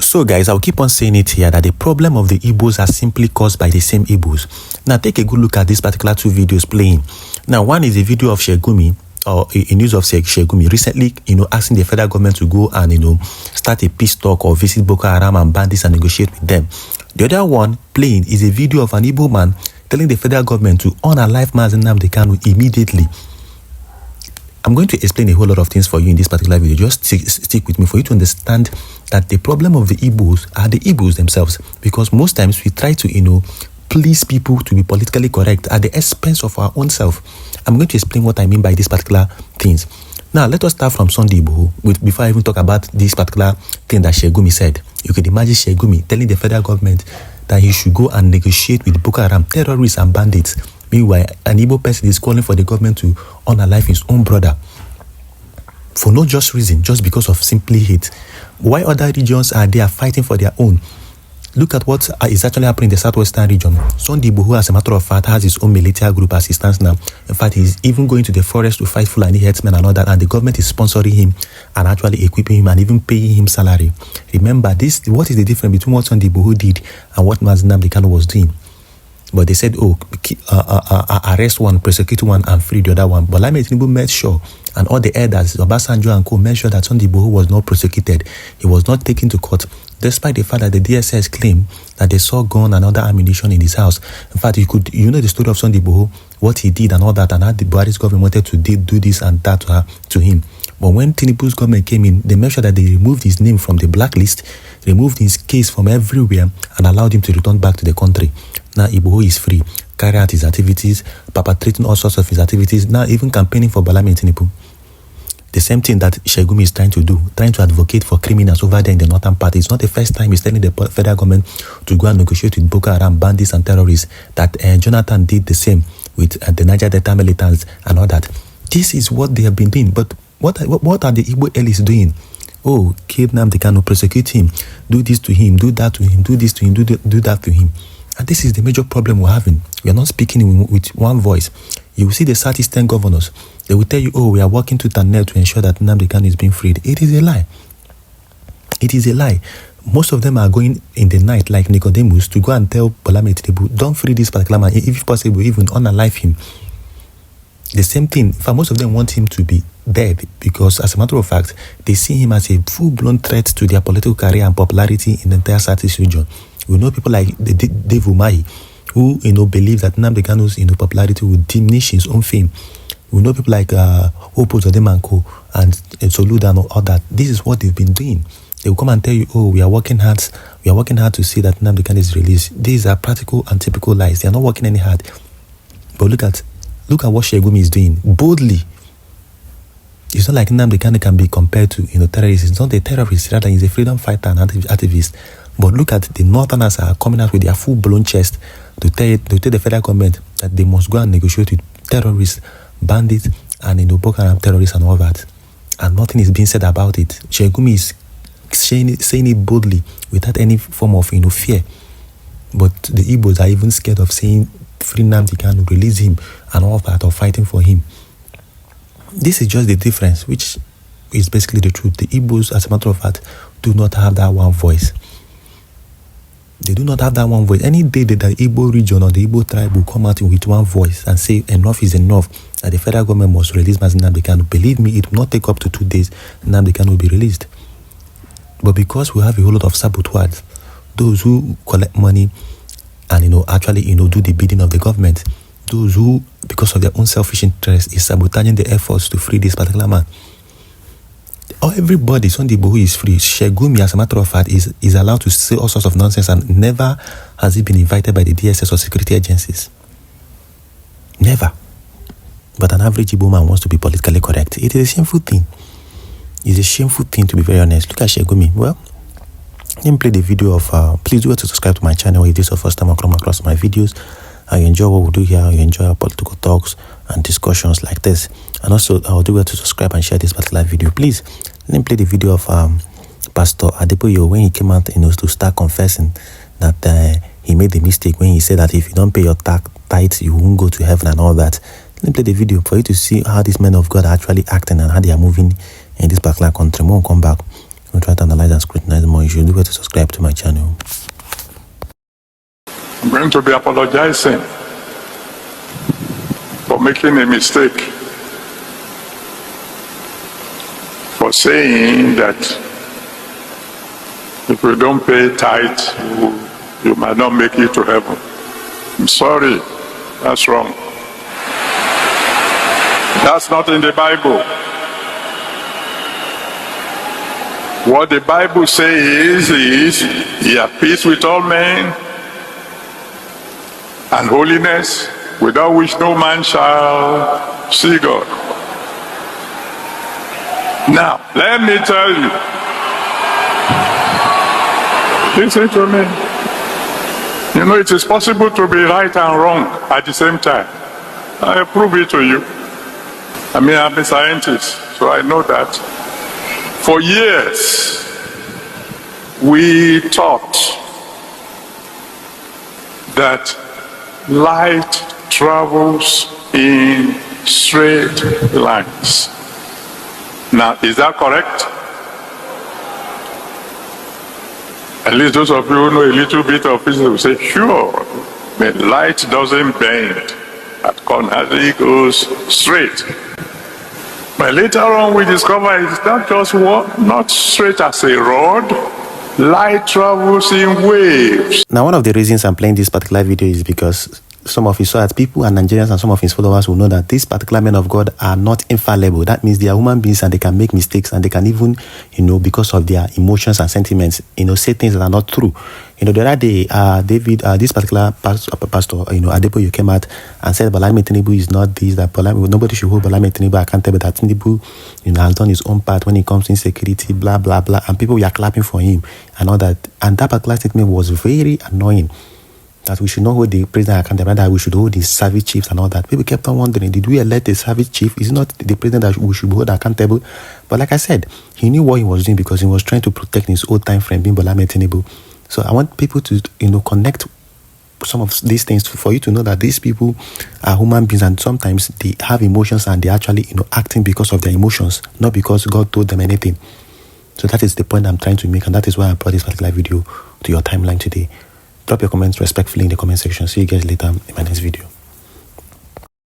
So guys, I'll keep on saying it here that the problem of the Igbos are simply caused by the same Igbos. Now take a good look at these particular two videos playing. Now one is a video of Sheikh Gumi, or a news of Sheikh Gumi recently, asking the federal government to go and, start a peace talk or visit Boko Haram and bandits and negotiate with them. The other one playing is a video of an Igbo man telling the federal government to unalive Nnamdi Kanu immediately. I'm going to explain a whole lot of things for you in this particular video. Just stick with me for you to understand that the problem of the Igbos are the Igbos themselves. Because most times we try to, please people to be politically correct at the expense of our own self. I'm going to explain what I mean by these particular things. Now, let us start from Sunday Igboho before I even talk about this particular thing that Sheikh Gumi said. You can imagine Sheikh Gumi telling the federal government that he should go and negotiate with Boko Haram terrorists and bandits. Meanwhile, an Igbo person is calling for the government to unalive his own brother for no just reason, just because of simply hate. Why other regions are there fighting for their own? Look at what is actually happening in the southwestern region. Sunday Igboho, as a matter of fact, has his own military group as he stands now. In fact, he's even going to the forest to fight Fulani herdsmen and all that, and the government is sponsoring him and actually equipping him and even paying him salary. Remember, what is the difference between what Sunday Igboho did and what Nnamdi Kanu was doing? But they said, arrest one, prosecute one, and free the other one. But Tinubu made sure, and all the elders, Obasanjo and co, made sure that Sunday Igboho was not prosecuted. He was not taken to court, despite the fact that the DSS claimed that they saw gun and other ammunition in his house. In fact, you know the story of Sunday Igboho, what he did and all that, and how the Buhari's government wanted to do this and that to him. But when Tinubu's government came in, they made sure that they removed his name from the blacklist, removed his case from everywhere, and allowed him to return back to the country. Now Igboho is free, carry out his activities, perpetrating all sorts of his activities, now even campaigning for Balami Tinubu. The same thing that Sheikh Gumi is trying to do, trying to advocate for criminals over there in the northern part. It's not the first time he's telling the federal government to go and negotiate with Boko Haram, bandits and terrorists. That Jonathan did the same with the Niger Delta militants and all that. This is what they have been doing. But what are the Igbo elites doing? Oh, kill Nnamdi Kanu, prosecute him, do this to him, do that to him, do this to him, do that to him. And this is the major problem we're having. We are not speaking with one voice. You will see the southeastern governors. They will tell you, we are working tooth and nail to ensure that Nnamdi Kanu is being freed. It is a lie. It is a lie. Most of them are going in the night, like Nicodemus, to go and tell Balami Tinubu, don't free this particular man, if possible, even unalive him. The same thing, in fact, most of them want him to be dead because, as a matter of fact, they see him as a full-blown threat to their political career and popularity in the entire southeast region. We know people like Dave Umahi, who believe that Nnamdi Kanu's popularity will diminish his own fame. We know people like Opo Zodemanko and Soluda and all that. This is what they've been doing. They will come and tell you, we are working hard. We are working hard to see that Nnamdi Kanu is released. These are practical and typical lies. They are not working any hard. But look at what Sheikh Gumi is doing boldly. It's not like Nnamdi Kanu can be compared to terrorists. It's not a terrorist, rather he's a freedom fighter and activist. But look at the northerners are coming out with their full-blown chest to tell the federal government that they must go and negotiate with terrorists, bandits, and Boko Haram terrorists and all that. And nothing is being said about it. Sheikh Gumi is saying it boldly without any form of fear. But the Igbos are even scared of saying free Nnamdi Kanu, release him, and all that, or fighting for him. This is just the difference, which is basically the truth. The Igbos, as a matter of fact, do not have that one voice. They do not have that one voice. Any day that the Igbo region or the Igbo tribe will come out with one voice and say enough is enough, that the federal government must release Nnamdi Kanu, believe me, it will not take up to 2 days, Nnamdi Kanu will be released. But because we have a whole lot of saboteurs, those who collect money and actually do the bidding of the government, those who, because of their own selfish interest, is sabotaging the efforts to free this particular man. Everybody, Sunday Igboho is free. Sheikh Gumi, as a matter of fact, is allowed to say all sorts of nonsense, and never has he been invited by the DSS or security agencies. Never. But an average Igbo man wants to be politically correct. It is a shameful thing. It's a shameful thing, to be very honest. Look at Sheikh Gumi. Well, let me play the video of, please do to subscribe to my channel if this is your first time I come across my videos. I enjoy what we do here. I enjoy our political talks and discussions like this. And also, I'll do well to subscribe and share this particular video. Please, let me play the video of Pastor Adeboye when he came out to start confessing that he made the mistake when he said that if you don't pay your tithe, you won't go to heaven and all that. Let me play the video for you to see how these men of God are actually acting and how they are moving in this particular country. We'll come back We'll try to analyze and scrutinize more issues. Do well to subscribe to my channel. I'm going to be apologizing for making a mistake, for saying that if you don't pay tithe, you might not make it to heaven. I'm sorry, that's wrong. That's not in the Bible. What the Bible says is, ye have peace with all men, and holiness, without which no man shall see God. Now, let me tell you, listen to me. You know, it is possible to be right and wrong at the same time. I prove it to you. I mean, I'm a scientist, so I know that. For years, we taught that light travels in straight lines. Now, is that correct? At least those of you who know a little bit of physics will say, sure, the light doesn't bend at corners, it goes straight. But later on we discover it's not just not straight as a rod. Light travels in waves. Now, one of the reasons I'm playing this particular video is because some of his people and Nigerians and some of his followers will know that these particular men of God are not infallible. That means they are human beings and they can make mistakes, and they can even, because of their emotions and sentiments, say things that are not true. The other day, this particular pastor, Adeboye came out and said Tinubu is not this, that nobody should hold Tinubu accountable, that Tinubu, has done his own part when it comes to insecurity, blah, blah, blah, and people were clapping for him and all that. And that particular statement was very annoying. That we should not hold the president accountable, that we should hold the service chiefs and all that. People kept on wondering, did we elect a service chief? Is it not the president that we should hold accountable? But like I said, he knew what he was doing because he was trying to protect his old time friend, being Tinubu. So I want people to, connect some of these things for you to know that these people are human beings, and sometimes they have emotions and they actually, acting because of their emotions, not because God told them anything. So that is the point I'm trying to make, and that is why I brought this particular video to your timeline today. Drop your comments respectfully in the comment section. See you guys later in my next video.